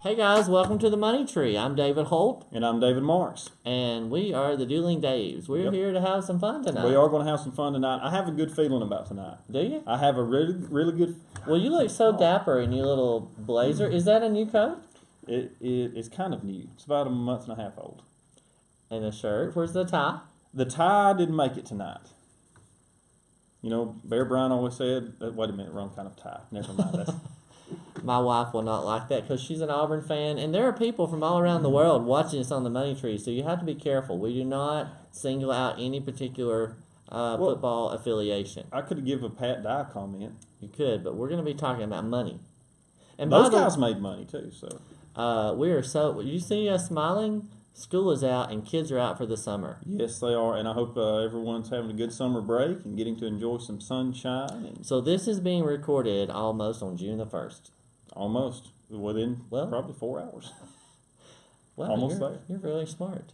Hey guys, welcome to the Money Tree. I'm David Holt. And I'm David Marks. And we are the Dueling Daves. We're here to have some fun tonight. We are going to have some fun tonight. I have a good feeling about tonight. Do you? I have a really good... Well, you look so dapper in your little blazer. Is that a new coat? It's kind of new. It's about a month and a half old. And a shirt. Where's the tie? The tie didn't make it tonight. You know, Bear Bryant always said, wait a minute, wrong kind of tie. Never mind. That's... My wife will not like that because she's an Auburn fan, and there are people from all around the world watching us on the Money Tree, so you have to be careful. We do not single out any particular football affiliation. I could give a Pat Dye comment. You could, but we're going to be talking about money. And those guys made money too, so. We are so. You see us smiling? School is out and kids are out for the summer. Yes, they are, and I hope everyone's having a good summer break and getting to enjoy some sunshine. So this is being recorded almost on June the 1st. Almost. Within probably 4 hours. Well, almost there. You're really smart.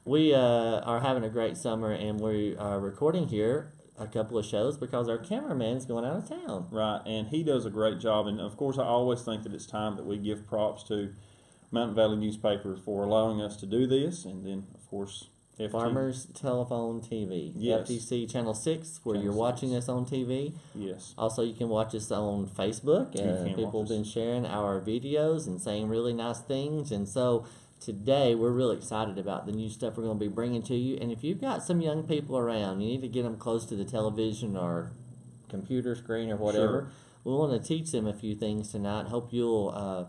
We are having a great summer, and we are recording here a couple of shows because our cameraman's going out of town. Right, and he does a great job, and of course I always think that it's time that we give props to Mountain Valley newspaper for allowing us to do this, and then of course Farmers Telephone TV, yes. FTC Channel 6, where you're watching us on TV. Yes. Also, you can watch us on Facebook, and people have been sharing our videos and saying really nice things, and so today we're really excited about the new stuff we're going to be bringing to you, and if you've got some young people around, you need to get them close to the television or computer screen or whatever. Sure. We want to teach them a few things tonight. Hope you'll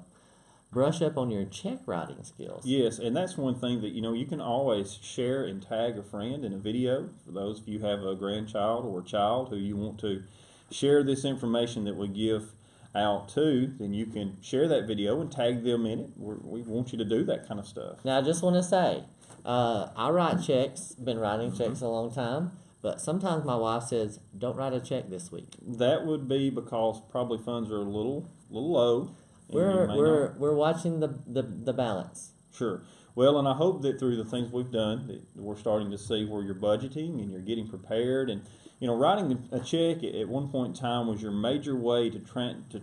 brush up on your check writing skills. Yes, and that's one thing that, you can always share and tag a friend in a video. For those of you who have a grandchild or a child who you want to share this information that we give out to, then you can share that video and tag them in it. We want you to do that kind of stuff. Now, I just want to say, I write checks, been writing checks a long time, but sometimes my wife says, don't write a check this week. That would be because probably funds are a little low. We're watching the balance. Sure. Well, and I hope that through the things we've done, that we're starting to see where you're budgeting and you're getting prepared. And writing a check at one point in time was your major way to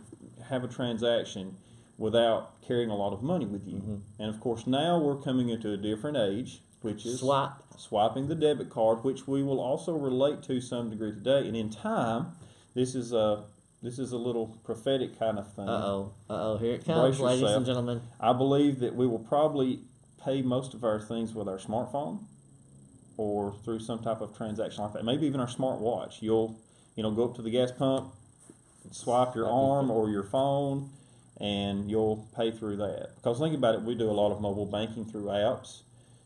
have a transaction without carrying a lot of money with you. Mm-hmm. And of course, now we're coming into a different age, which is swiping the debit card, which we will also relate to some degree today. And in time, this is a little prophetic kind of thing. Here it comes, ladies and gentlemen. I believe that we will probably pay most of our things with our smartphone or through some type of transaction like that. Maybe even our smartwatch. You'll, go up to the gas pump, swipe your arm or your phone, and you'll pay through that. Because think about it, we do a lot of mobile banking through apps.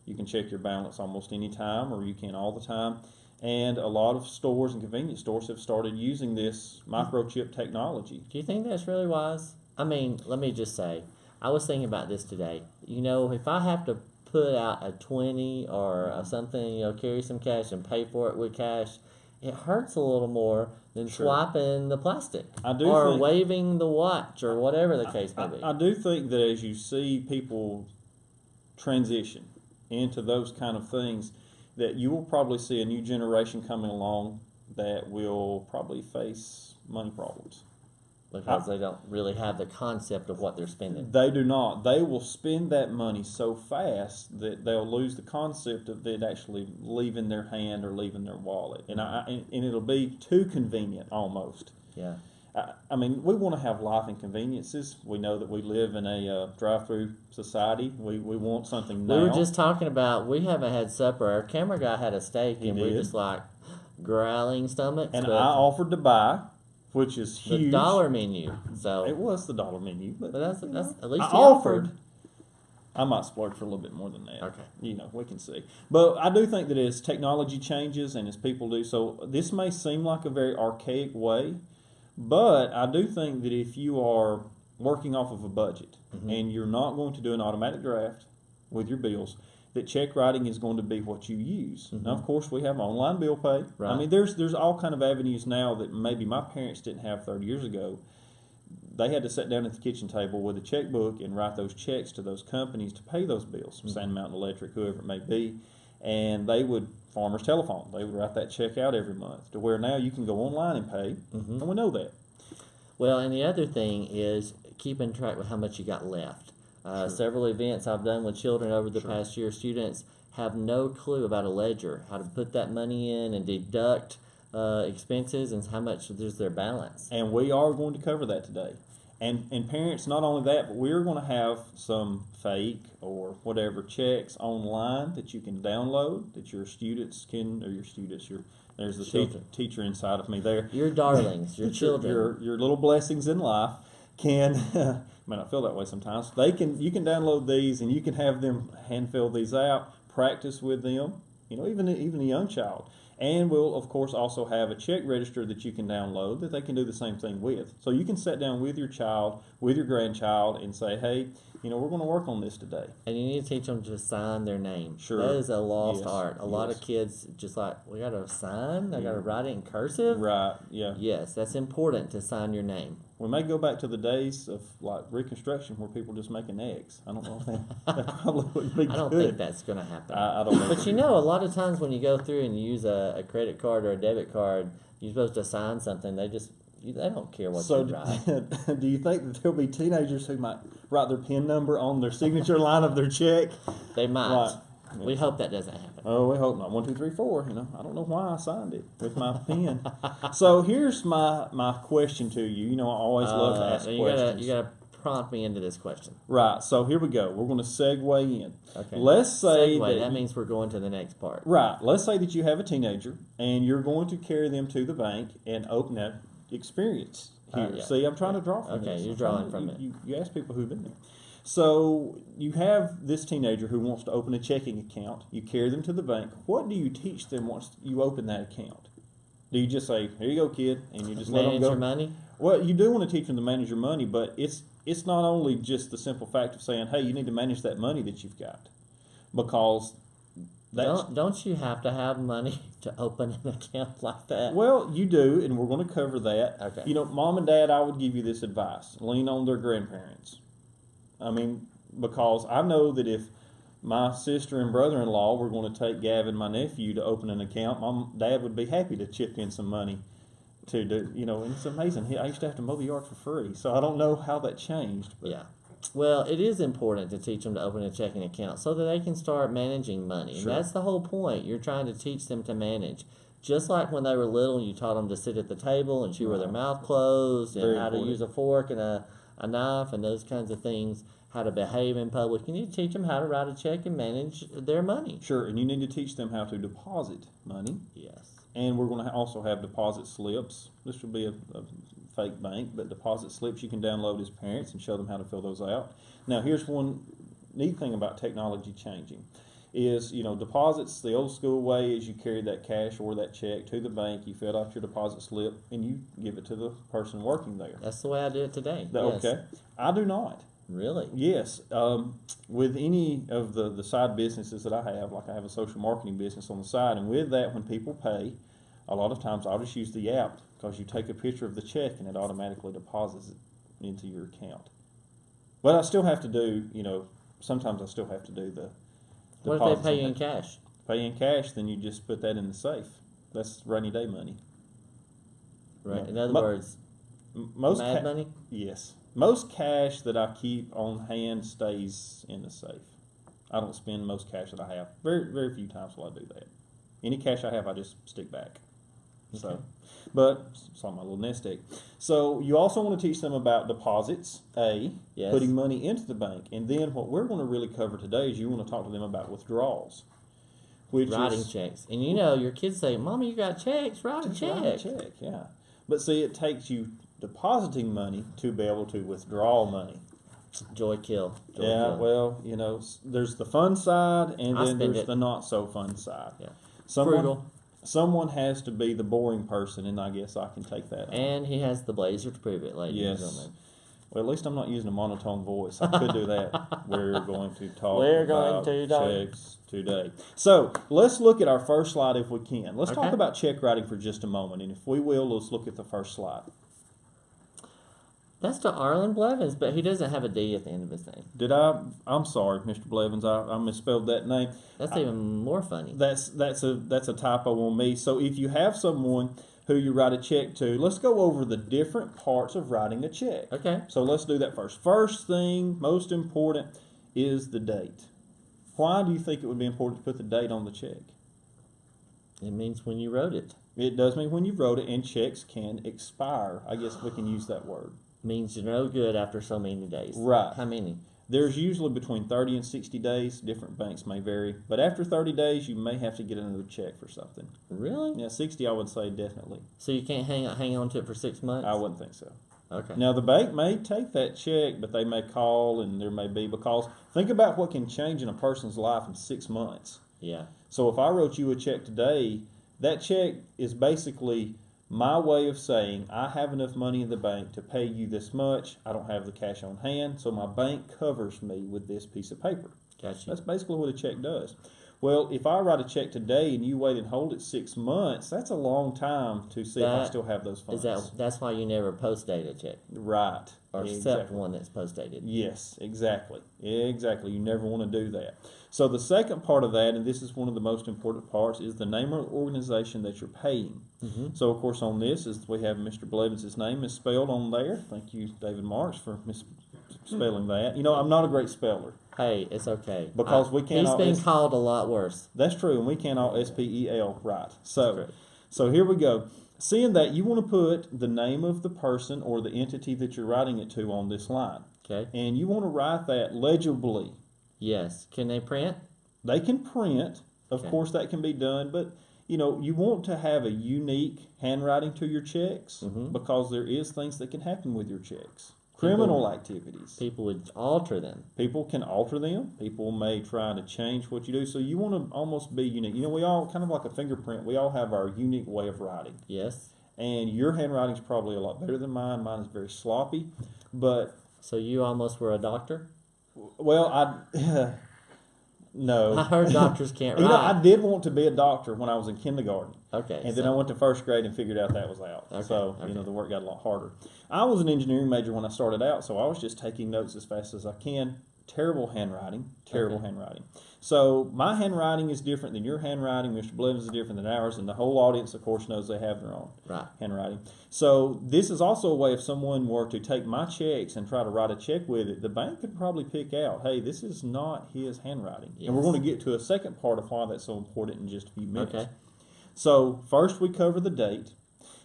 You can check your balance almost any time, or you can all the time. And a lot of stores and convenience stores have started using this microchip technology. Do you think that's really wise? I mean, let me just say, I was thinking about this today. If I have to put out a 20 or something, carry some cash and pay for it with cash, it hurts a little more than swiping the plastic or waving the watch or whatever the case may be. I do think that as you see people transition into those kind of things, that you will probably see a new generation coming along that will probably face money problems. Because they don't really have the concept of what they're spending. They do not. They will spend that money so fast that they'll lose the concept of it actually leaving their hand or leaving their wallet. And it'll be too convenient almost. Yeah. I mean, we want to have life inconveniences. We know that we live in a drive-through society. We want something now. We were just talking about, we haven't had supper. Our camera guy had a steak, and we're just like growling stomachs. And I offered to buy, which is huge. The dollar menu. So it was the dollar menu. But that's at least I offered. I might splurge for a little bit more than that. Okay. We can see. But I do think that as technology changes and as people do, so this may seem like a very archaic way, but I do think that if you are working off of a budget and you're not going to do an automatic draft with your bills, that check writing is going to be what you use. Now, of course, we have online bill pay. Right. I mean, there's all kind of avenues now that maybe my parents didn't have 30 years ago. They had to sit down at the kitchen table with a checkbook and write those checks to those companies to pay those bills, Sand Mountain Electric, whoever it may be, and they would Farmers Telephone. They would write that check out every month, to where now you can go online and pay, and we know that. Well, and the other thing is keeping track with how much you got left. Sure. Several events I've done with children over the Sure. past year, students have no clue about a ledger, how to put that money in and deduct expenses and how much is their balance. And we are going to cover that today. And parents, not only that, but we're going to have some fake or whatever checks online that you can download that your students can, or your students, there's the Children. teacher inside of me there. Your darlings, your children. Your little blessings in life can, may not feel that way sometimes. You can download these and you can have them hand fill these out, practice with them, even a young child. And we'll, of course, also have a check register that you can download that they can do the same thing with. So you can sit down with your child, with your grandchild, and say, hey, we're going to work on this today. And you need to teach them to sign their name. Sure. That is a lost Yes. art. A lot Yes. of kids just like, we got to sign? I got to write it in cursive? Right, yeah. Yes, that's important to sign your name. We may go back to the days of like Reconstruction where people just making eggs. I don't know if that probably wouldn't be good. I don't think that's going to happen. I don't know. But a lot of times when you go through and you use a credit card or a debit card, you're supposed to sign something. They don't care what So you write. do you think that there'll be teenagers who might write their PIN number on their signature line of their check? They might. Right. We hope that doesn't happen. Oh, we hope not. 1, 2, 3, 4. I don't know why I signed it with my pen. So here's my question to you. I always love to ask questions. You gotta prompt me into this question. Right. So here we go. We're going to segue in. Okay. Let's say that means we're going to the next part. Right. Let's say that you have a teenager and you're going to carry them to the bank and open that experience here. Yeah. See, I'm trying to draw from this. Okay, you're drawing from it. You ask people who've been there. So you have this teenager who wants to open a checking account. You carry them to the bank. What do you teach them once you open that account? Do you just say, "Here you go, kid," and you just let them Manage go? your money? Well, you do want to teach them to manage your money, but it's not only just the simple fact of saying, "Hey, you need to manage that money that you've got," because Don't you have to have money to open an account like that? Well, you do, and we're going to cover that. Okay. Mom and dad, I would give you this advice: lean on their grandparents. Because I know that if my sister and brother-in-law were going to take Gavin, my nephew, to open an account, dad would be happy to chip in some money to do. And it's amazing. I used to have to mow the yard for free, so I don't know how that changed. But. Yeah. Well, it is important to teach them to open a checking account so that they can start managing money. Sure. And that's the whole point. You're trying to teach them to manage. Just like when they were little, you taught them to sit at the table and chew with their mouth closed, and Very how important. to use a fork and a knife and those kinds of things, how to behave in public. You need to teach them how to write a check and manage their money. Sure, and you need to teach them how to deposit money. Yes. And we're going to also have deposit slips. This will be a fake bank, but deposit slips you can download as parents and show them how to fill those out. Now, here's one neat thing about technology changing is, deposits, the old school way is you carry that cash or that check to the bank, you fill out your deposit slip, and you give it to the person working there. That's the way I do it today. Yes. Okay. I do not. Really? Yes. With any of the side businesses that I have, like I have a social marketing business on the side, and with that, when people pay, a lot of times I'll just use the app because you take a picture of the check and it automatically deposits it into your account. But I still have to do, sometimes I still have to do the What if deposits they pay on you in that. cash? Pay in cash, then you just put that in the safe. That's rainy day money. Right. Yeah. In other words, Most mad money? Yes. Most cash that I keep on hand stays in the safe. I don't spend most cash that I have. Very, very few times will I do that. Any cash I have, I just stick back. So, Okay. but it's on my little nest egg. So you also want to teach them about deposits, Yes. putting money into the bank, and then what we're going to really cover today is you want to talk to them about withdrawals, which Writing is checks. And your kids say, "Mommy, you got checks, write a just check." write a check, yeah. But see, it takes you depositing money to be able to withdraw money. Joy kill. Joy Yeah, kill. well, there's the fun side, and I then spend there's it. the not so fun side. Yeah. Someone, Frugal. someone has to be the boring person, and I guess I can take that on. And he has the blazer to prove it, ladies and Yes. gentlemen. Well, at least I'm not using a monotone voice. I could do that. We're going to talk We're going about to talk. checks today. So let's look at our first slide if we can. Let's talk Okay. about check writing for just a moment, and if we will, let's look at the first slide. That's to Arlen Blevins, but he doesn't have a D at the end of his name. I'm sorry, Mr. Blevins. I misspelled that name. That's even more funny. That's a typo on me. So if you have someone who you write a check to, let's go over the different parts of writing a check. Okay. So let's do that first. First thing, most important, is the date. Why do you think it would be important to put the date on the check? It means when you wrote it. It does mean when you wrote it, and checks can expire. I guess we can use that word. Means you're no good after so many days. Right. How many? There's usually between 30 and 60 days. Different banks may vary. But after 30 days, you may have to get another check for something. Really? Yeah, 60 I would say definitely. So you can't hang on to it for 6 months? I wouldn't think so. Okay. Now, the bank may take that check, but they may call, and there may be, because think about what can change in a person's life in 6 months. Yeah. So if I wrote you a check today, that check is basically my way of saying I have enough money in the bank to pay you this much. I don't have the cash on hand, so my bank covers me with this piece of paper. Gotcha. That's basically what a check does. Well, if I write a check today and you wait and hold it 6 months, that's a long time to see if I still have those funds. That's why you never post date a check? Right. Or accept one that's post dated? Yes, exactly. Exactly. You never want to do that. So the second part of that, and this is one of the most important parts, is the name of the organization that you're paying. Mm-hmm. So, of course, on this, is we have Mr. Blevins' name is spelled on there. Thank you, David Marks, for misspelling that. You know, I'm not a great speller. Hey, it's okay. Because we can't He's been called a lot worse. That's true, and we can't all S-P-E-L right. So here we go. Seeing that, you want to put the name of the person or the entity that you're writing it to on this line. Okay. And you want to write that legibly. Yes. Can they print? They can print. Of Okay. course, that can be done, but you know, you want to have a unique handwriting to your checks because there is things that can happen with your checks. Criminal activities. People would alter them. People can alter them. People may try to change what you do. So you want to almost be unique. You know, we all, kind of like a fingerprint, we all have our unique way of writing. Yes. And your handwriting's probably a lot better than mine. Mine is very sloppy. But so you almost were a doctor? Well, no. I heard doctors can't write. You know, I did want to be a doctor when I was in kindergarten. Okay. And then I went to first grade and figured out that was out. Okay, So, you know, the work got a lot harder. I was an engineering major when I started out, so I was just taking notes as fast as I can. Terrible handwriting. Handwriting. So my handwriting is different than your handwriting. Mr. Blevins is different than ours, and the whole audience, of course, knows they have their own handwriting. So this is also a way if someone were to take my checks and try to write a check with it, the bank could probably pick out, hey, this is not his handwriting. Yes. And we're going to get to a second part of why that's so important in just a few minutes. Okay. So first we cover the date.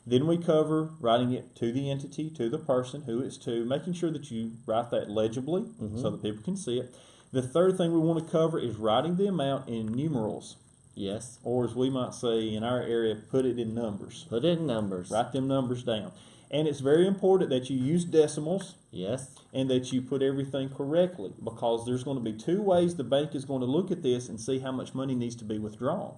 Then we cover writing it to the entity, to the person who it's to, making sure that you write that legibly so that people can see it. The third thing we want to cover is writing the amount in numerals. Yes. Or as we might say in our area, put it in numbers. Put it in numbers. Write them numbers down. And it's very important that you use decimals. Yes. And that you put everything correctly, because there's going to be two ways the bank is going to look at this and see how much money needs to be withdrawn.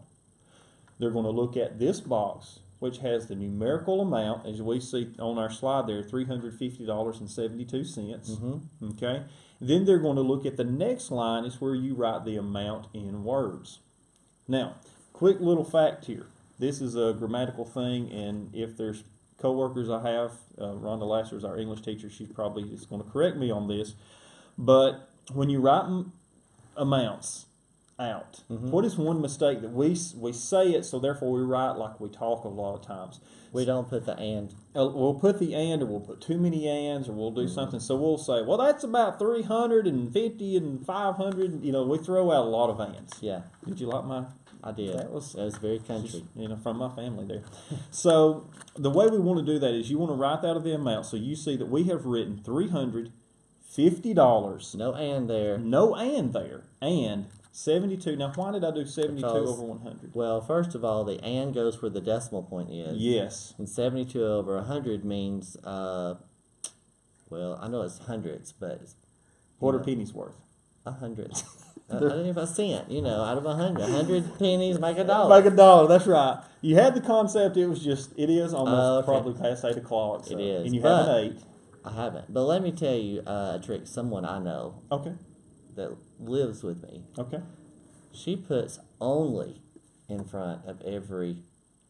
They're going to look at this box, which has the numerical amount, as we see on our slide there, $350.72. Okay. Then they're going to look at the next line, is where you write the amount in words. Now, quick little fact here. This is a grammatical thing, and if there's coworkers I have, Rhonda Lasser is our English teacher, she's probably is going to correct me on this. But when you write amounts out, what is one mistake that we say it, so therefore we write like we talk a lot of times? We don't put the and. We'll put the and, or we'll put too many ands, or we'll do something. So we'll say, well, that's about 350 and 500. You know, we throw out a lot of ands. Yeah. Did you like my? I did. That was very country. You know, from my family there. So the way we want to do that is you want to write out of the amount. So you see that we have written $350. No and there. No and there. And 72. Now, why did I do 72 over 100? Well, first of all, the and goes where the decimal point is. Yes. And 72 over 100 means, well, I know it's hundreds, but it's, what are pennies worth? 100. I don't know if a cent, you know, out of 100. 100 pennies make a dollar. Make a dollar, that's right. You had the concept, it is almost okay. probably past 8 o'clock. So. It is. And you haven't ate. I haven't. But let me tell you a trick. Someone I know that lives with me. Okay. She puts only in front of every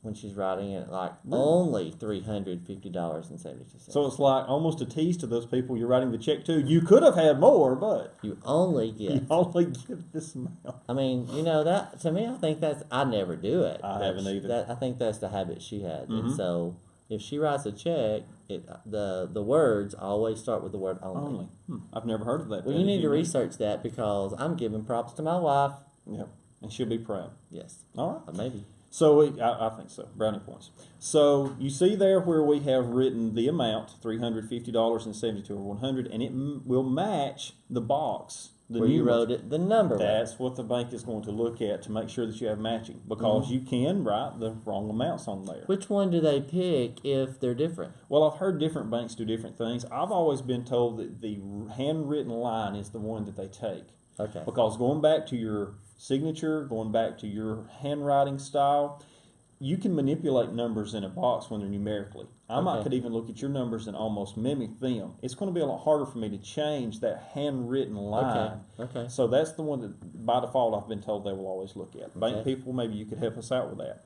when she's writing it like Really? only $350.72. So it's like almost a tease to those people you're writing the check to. You could have had more, but You only get. you only get this amount. I mean, that to me, I think I never do it. I haven't either. I think that's the habit she had. Mhm. And so if she writes a check, the words always start with the word only. I've never heard of that. Well, That you is need to unique. research that because I'm giving props to my wife. Yep, and she'll be proud. Yes, All right. maybe. So I think so. Brownie points. So you see there where we have written the amount, $350.72 or 100, and it will match the box. Where you wrote it, the number. That's what the bank is going to look at to make sure that you have matching, because you can write the wrong amounts on there. Which one do they pick if they're different? Well, I've heard different banks do different things. I've always been told that the handwritten line is the one that they take. Okay. Because going back to your signature, going back to your handwriting style, you can manipulate numbers in a box when they're numerically. I might could even look at your numbers and almost mimic them. It's going to be a lot harder for me to change that handwritten line. Okay. So that's the one that, by default, I've been told they will always look at. Bank Okay. people, maybe you could help us out with that.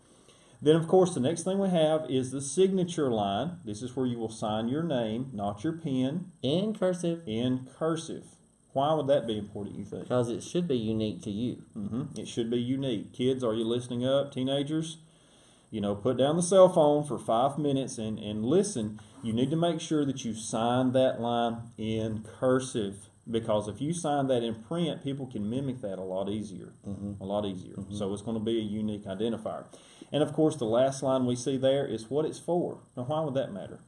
Then, of course, the next thing we have is the signature line. This is where you will sign your name, not your pen, In cursive, in cursive. Why would that be important, you think? because it should be unique to you. It should be unique. Kids, are you listening up? Teenagers, put down the cell phone for 5 minutes and listen. You need to make sure that you sign that line in cursive, because if you sign that in print, people can mimic that a lot easier. A lot easier. So it's going to be a unique identifier. And of course, the last line we see there is what it's for. Now, why would that matter?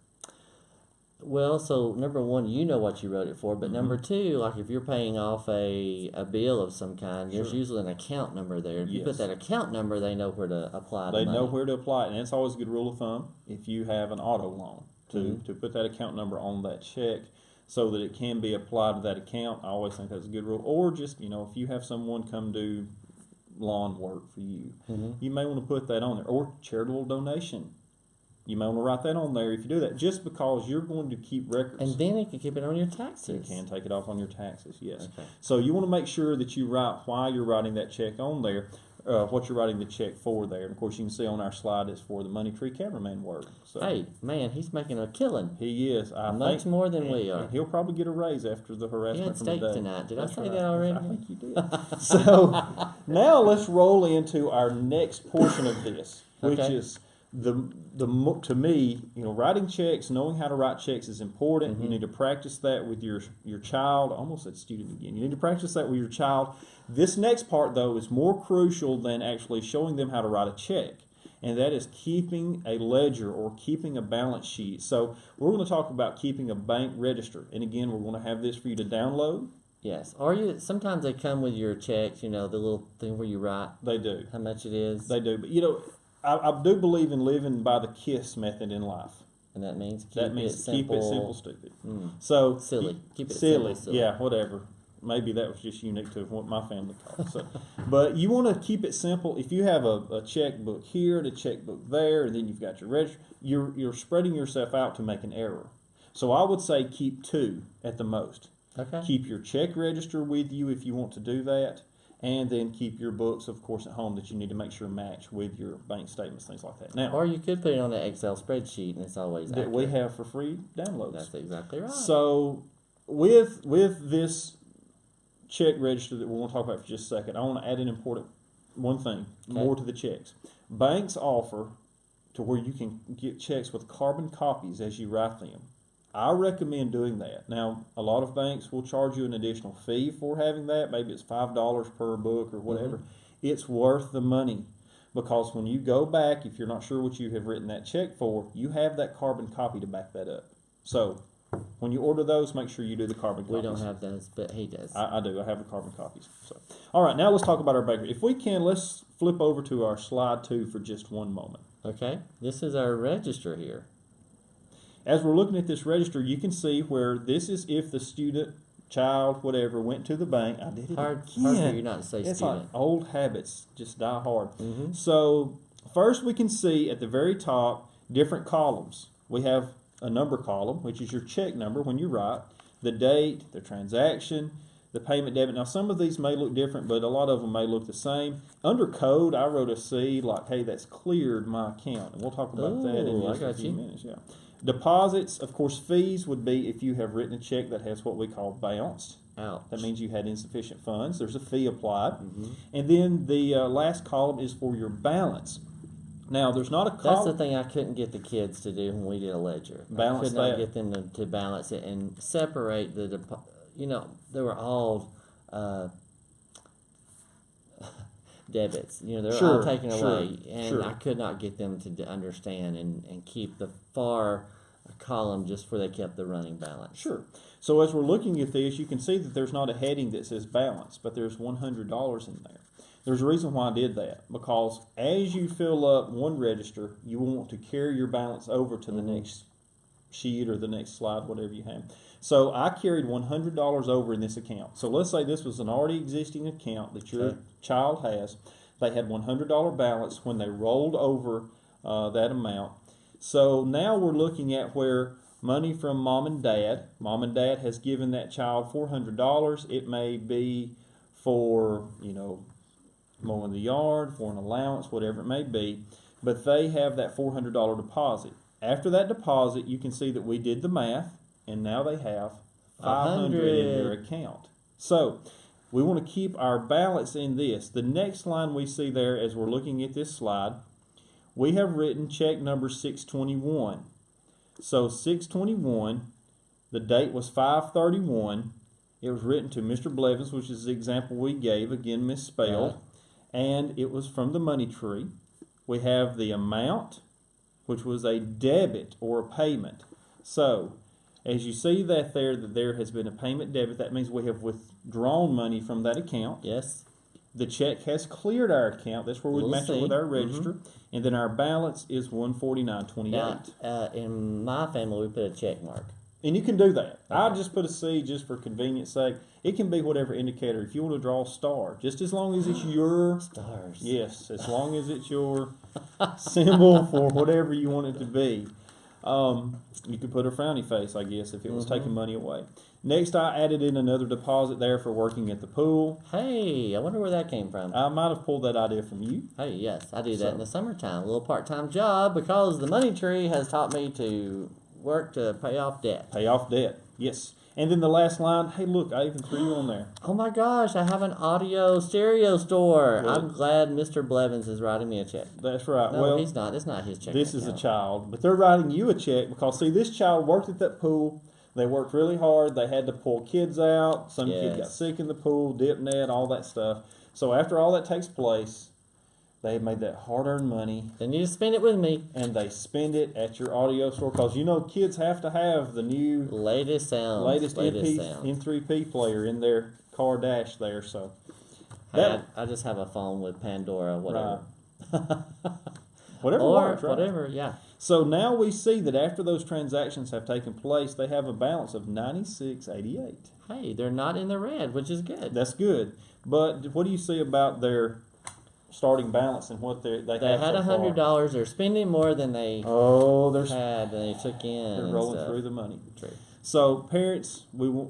Well, so number one, you know what you wrote it for, but number two, like if you're paying off a bill of some kind, there's usually an account number there. If you put that account number, they know where to apply the They money. know where to apply it, and it's always a good rule of thumb if you have an auto loan to put that account number on that check so that it can be applied to that account. I always think that's a good rule. Or just, if you have someone come do lawn work for you, you may want to put that on there. Or charitable donation. You may want to write that on there if you do that, just because you're going to keep records. And then you can keep it on your taxes. You can take it off on your taxes, yes. Okay. So you want to make sure that you write why you're writing that check on there, what you're writing the check for there. And of course, you can see on our slide it's for the Money Tree Cameraman work. So Hey, man, he's making a killing. he is. Much more than we are. He'll probably get a raise after the He harassment had from the steak day. tonight. Did That's I say right. that already? I think you did. So now let's roll into our next portion of this, which Okay. is to me, writing checks, knowing how to write checks is important. You need to practice that with your child. I almost said student again. You need to practice that with your child. This next part, though, is more crucial than actually showing them how to write a check, and that is keeping a ledger or keeping a balance sheet. So we're going to talk about keeping a bank register, and again, we're going to have this for you to download. Yes. Or sometimes they come with your checks, the little thing where you write They do. how much it is. They do. But, I do believe in living by the KISS method in life. And that means That means keep it simple, stupid. So Silly. Keep it silly. silly. Yeah, whatever. Maybe that was just unique to what my family called. So, but you want to keep it simple. If you have a checkbook here and a checkbook there, and then you've got your register, you're spreading yourself out to make an error. So I would say keep 2 at the most. Okay. Keep your check register with you if you want to do that. And then keep your books, of course, at home that you need to make sure match with your bank statements, things like that. Now, Or you could put it on an Excel spreadsheet, and it's always that we accurate. have for free downloads. That's exactly right. So with this check register that we're going to talk about for just a second, I want to add an important one thing more to the checks. Banks offer to where you can get checks with carbon copies as you write them. I recommend doing that. Now, a lot of banks will charge you an additional fee for having that. Maybe it's $5 per book or whatever. It's worth the money, because when you go back, if you're not sure what you have written that check for, you have that carbon copy to back that up. So when you order those, make sure you do the carbon copies. We don't have those, but he does. I do. I have the carbon copies. So, all right, now let's talk about our bakery. If we can, let's flip over to our slide 2 for just one moment. Okay. This is our register here. As we're looking at this register, you can see where this is if the student, child, whatever, went to the bank. I did it Hard again. for you not to say It's student. like old habits just die hard. So first we can see at the very top different columns. We have a number column, which is your check number when you write, the date, the transaction, the payment debit. Now, some of these may look different, but a lot of them may look the same. Under code, I wrote a C like, hey, that's cleared my account. And we'll talk about that in Ooh, just I a got few you. minutes. Yeah. Deposits, of course, fees would be if you have written a check that has what we call bounced. Ouch. That means you had insufficient funds. There's a fee applied. Mm-hmm. And then the last column is for your balance. Now, there's not a That's column. the thing I couldn't get the kids to do when we did a ledger. Balance I could not that. get them to balance it and separate the they were all debits. They were all taken away, and I could not get them to understand and keep the far column just where they kept the running balance. Sure. So as we're looking at this, you can see that there's not a heading that says balance, but there's $100 in there. There's a reason why I did that, because as you fill up one register, you want to carry your balance over to the next sheet or the next slide, whatever you have. So I carried $100 over in this account. So let's say this was an already existing account that your child has. They had $100 balance when they rolled over that amount. So now we're looking at where money from mom and dad has given that child $400. It may be for, mowing the yard, for an allowance, whatever it may be, but they have that $400 deposit. After that deposit, you can see that we did the math, and now they have $500 in their account. So we want to keep our balance in this. The next line we see there as we're looking at this slide, we have written check number 621. So 621, the date was 5/31. It was written to Mr. Blevins, which is the example we gave, again misspelled, and it was from the money tree. We have the amount, which was a debit or a payment. So as you see that there has been a payment debit, that means we have withdrawn money from that account. Yes. The check has cleared our account. That's where we match it with our register. And then our balance is $149.28. Now, in my family, we put a check mark. And you can do that. Okay. I just put a C just for convenience sake. It can be whatever indicator. If you want to draw a star, just as long as it's your Stars. Yes, as long as it's your symbol for whatever you want it to be. You could put a frowny face, I guess, if it was taking money away. Next, I added in another deposit there for working at the pool. Hey, I wonder where that came from. I might have pulled that idea from you. Hey, yes, I do that in the summertime. A little part-time job because the money tree has taught me to work to pay off debt. Pay off debt, yes. And then the last line, hey, look, I even threw you on there. Oh my gosh, I have an audio stereo store. Well, I'm glad Mr. Blevins is writing me a check. That's right. No, well, he's not. It's not his check. This is a child, but they're writing you a check because, see, this child worked at that pool. They worked really hard. They had to pull kids out. Some kid got sick in the pool, dip net, all that stuff. So after all that takes place, they made that hard-earned money. Then you just spend it with me. And they spend it at your audio store because, kids have to have the new latest sound, M3P player in their car dash there. So hey, I just have a phone with Pandora, whatever. Right. Whatever or works, right? whatever, yeah. So now we see that after those transactions have taken place, they have a balance of $96.88. Hey, they're not in the red, which is good. That's good. But what do you see about their starting balance and what they They have had so far? $100. They're spending more than they had than they took in. They're rolling through the money. True. So parents,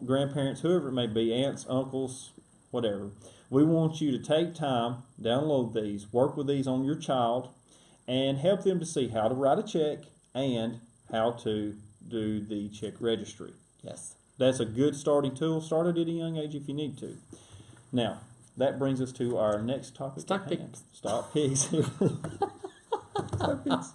grandparents, whoever it may be, aunts, uncles, whatever, we want you to take time, download these, work with these on your child, and help them to see how to write a check and how to do the check registry. Yes. That's a good starting tool. Start it at a young age if you need to. Now, that brings us to our next topic. Stock picks. Stock picks. Stock picks.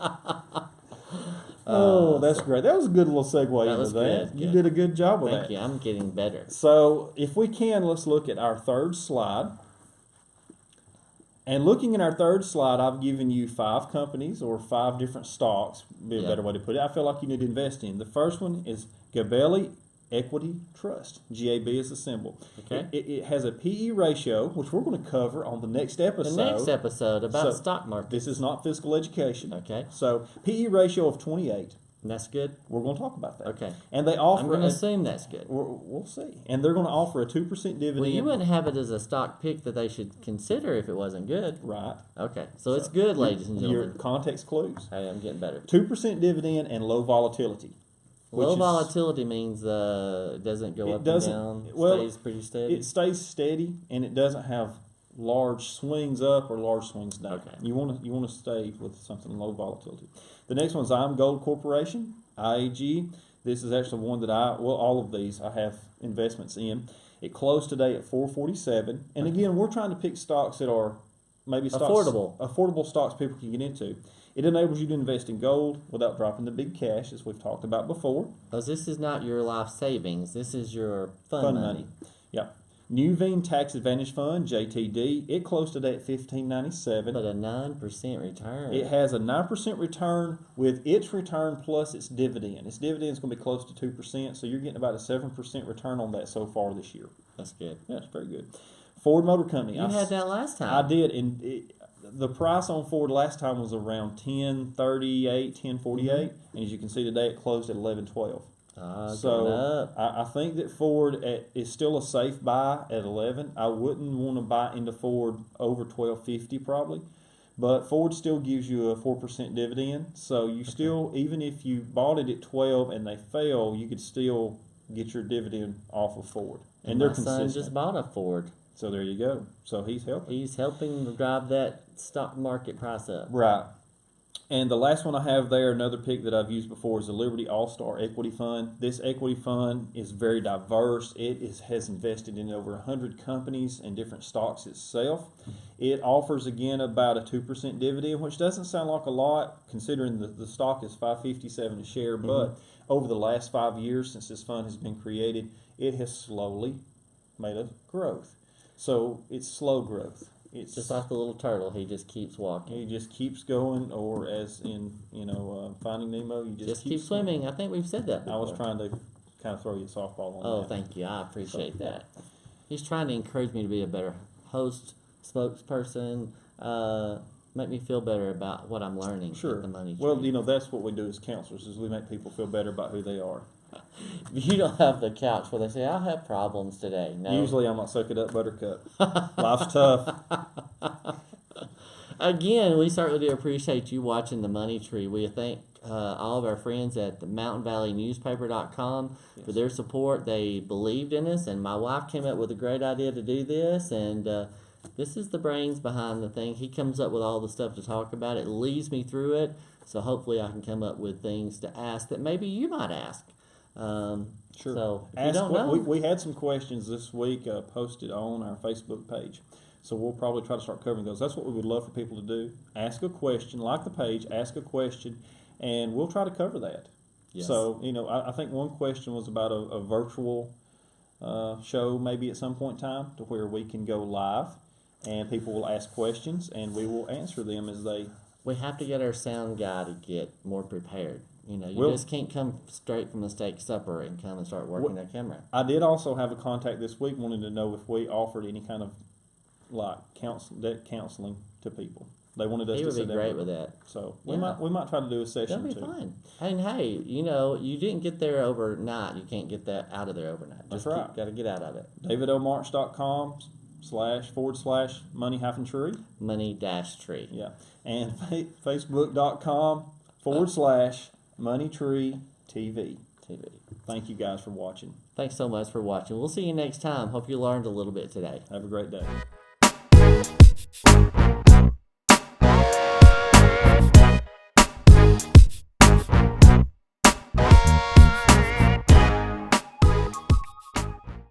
Oh, that's great. That was a good little segue That into was that. good, You good. did a good job with that. Thank you. I'm getting better. So, if we can, let's look at our third slide. And looking at our third slide, I've given you 5 companies or 5 different stocks, be a better way to put it. I feel like you need to invest in. The first one is Gabelli Equity Trust. GAB is the symbol. Okay. It has a PE ratio, which we're going to cover on the next episode. The next episode about So, stock market. This is not physical education. Okay. So, PE ratio of 28. And that's good. We're going to talk about that. Okay. And they offer. I'm going to assume that's good. We'll see. And they're going to offer a 2% dividend. Well, you wouldn't have it as a stock pick that they should consider if it wasn't good. Right. Okay. So it's good, ladies and Your gentlemen. context clues. Hey, I'm getting better. 2% dividend and low volatility. Low is- volatility means it doesn't go It up doesn't- and down. well, Stays pretty steady. It stays steady, and it doesn't have large swings up or large swings down. Okay. You want to stay with something low volatility. The next one is I'm Gold Corporation, IAG. This is actually one that all of these I have investments in. It closed today at 447, and again, we're trying to pick stocks that are maybe affordable stocks people can get into. It enables you to invest in gold without dropping the big cash, as we've talked about before. Because this is not your life savings. This is your fund money. Yep. Nuveen Tax Advantage Fund, JTD, it closed today at $15.97. But a 9% return. It has a 9% return with its return plus its dividend. Its dividend is going to be close to 2%, so you're getting about a 7% return on that so far this year. That's good. Yeah, it's very good. Ford Motor Company. You had that last time. I did, and the price on Ford last time was around $10.38, $10.48, and as you can see today, it closed at $11.12. So I think that Ford is still a safe buy at 11. I wouldn't want to buy into Ford over 12.50 probably, but Ford still gives you a 4% dividend. So you still, even if you bought it at 12 and they fail, you could still get your dividend off of Ford. And they're consistent. My son just bought a Ford. So there you go. So he's helping. He's helping drive that stock market price up. Right. And the last one I have there, another pick that I've used before, is the Liberty All-Star Equity Fund. This equity fund is very diverse. Has invested in over 100 companies and different stocks itself. It offers, again, about a 2% dividend, which doesn't sound like a lot, considering the stock is $5.57 a share. Mm-hmm. But over the last 5 years since this fund has been created, it has slowly made a growth. So it's slow growth. It's just like the little turtle, he just keeps walking. He just keeps going, or as in Finding Nemo, you just keep swimming. I think we've said that before. I was trying to kind of throw you a softball on that. Oh, thank you. I appreciate that. He's trying to encourage me to be a better host, spokesperson, make me feel better about what I'm learning. Sure. At the money Well, tree. That's what we do as counselors, is we make people feel better about who they are. You don't have the couch where they say, "I have problems today." No. Usually I'm like, "Suck it up, buttercup." Life's tough. Again, we certainly do appreciate you watching the Money Tree. We thank all of our friends at the mountainvalleynewspaper.com for their support. They believed in us, and my wife came up with a great idea to do this, and this is the brains behind the thing. He comes up with all the stuff to talk about. It leads me through it, so hopefully I can come up with things to ask that maybe you might ask. Sure. So if you don't know, we had some questions this week posted on our Facebook page. So we'll probably try to start covering those. That's what we would love for people to do. Ask a question, like the page, ask a question, and we'll try to cover that. Yes. So, I think one question was about a virtual show maybe at some point in time to where we can go live and people will ask questions and we will answer them as they... We have to get our sound guy to get more prepared. You just can't come straight from the steak supper and come and start working that camera. I did also have a contact this week wanting to know if we offered any kind of counseling to people. They wanted us he to would sit be great with that. So we might try to do a session That'd be too. fine. And hey, you didn't get there overnight. You can't get that out of there overnight. That's right. Got to get out of it. davidomarch.com/money-tree. Money-tree. Yeah. And facebook.com/moneytree TV. Thank you guys for watching. Thanks so much for watching. We'll see you next time. Hope you learned a little bit today. Have a great day.